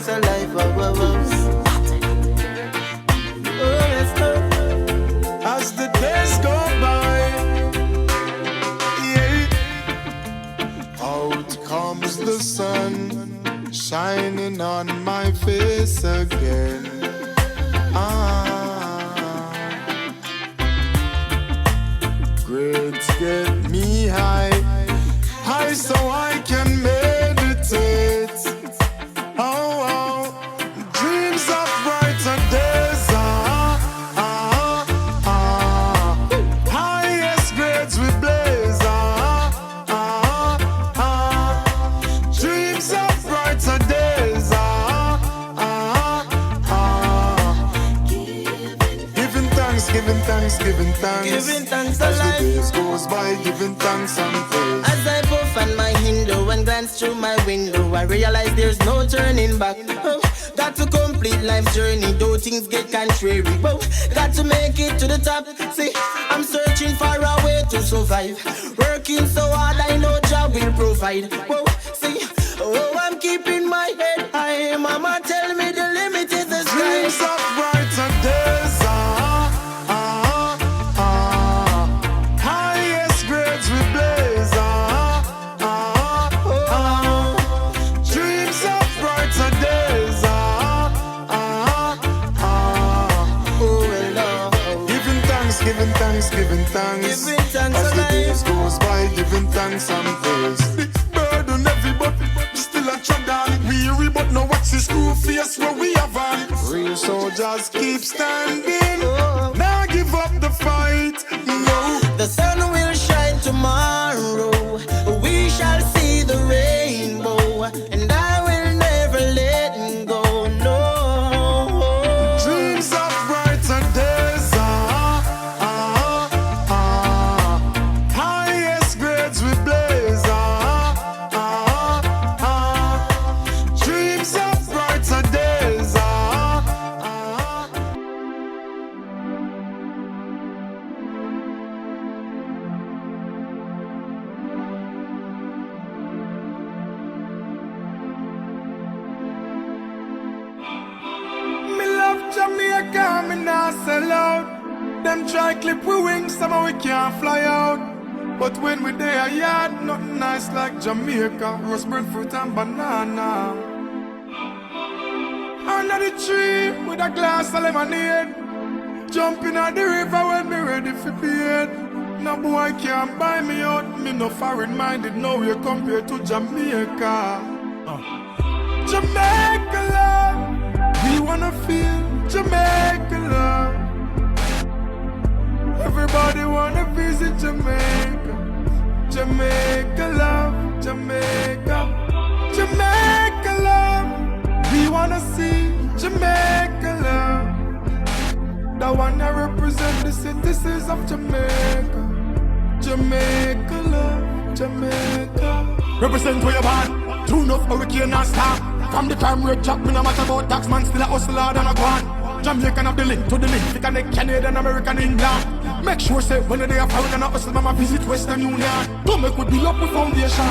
thanks a life. As the days go by, yeah, out comes the sun, shining on my face again. Grades get me high, high so I can meditate. Dreams of brighter days. Highest grades we blaze. Dreams of brighter days. Giving thanks, giving thanks, giving thanks. Giving thanks As a the life. days goes by, giving thanks and praise. As I puff on my window and glance through my window, I realize there's no turning back. Oh, got to complete life's journey, though things get contrary. Oh, got to make it to the top. See, I'm searching for a way to survive. Working so hard, I know job will provide. Oh, see, oh, I'm keeping my head high. Mama tell me the limit is the sky. Dreams of brighter days. Highest grades we blaze. Dreams of brighter days. Giving thanks, giving thanks, giving thanks. Giving thanks As a the life. days goes by, giving thanks and praise. Big burden heavy, but still a tread on. Weary, but no watch the screw face where we have on. Real soldiers keep standing. Now give up the fight. No. The sun will shine tomorrow. We shall see the rainbow, and I will never let go. No. Dreams of brighter days. Highest grades we blaze. Dreams of brighter days. Me love Jamaica, me nah sell out. Them try clip we wings, somehow we can't fly out. But when we there yard, nothing nice like Jamaica. Roast breadfruit and banana. Under the tree with a glass of lemonade. Jumping on the river when me ready for bed. No boy can't buy me out. Me no foreign minded, no way compared to Jamaica. Jamaica love. We wanna feel Jamaica love. Everybody wanna visit Jamaica. Jamaica love, Jamaica. Jamaica love. We wanna see Jamaica love. The one that represent the citizens of Jamaica. Jamaica love, Jamaica. Represent where you born. True enough hurricane and star. From the time rate jack, me no matter about tax man, still a hustler than a guan. Jamaican of the link to the link, they connect Canadian, American, England. Make sure say when they are foreign and a hustle, mama visit Western Union. Don't make with the up with foundation.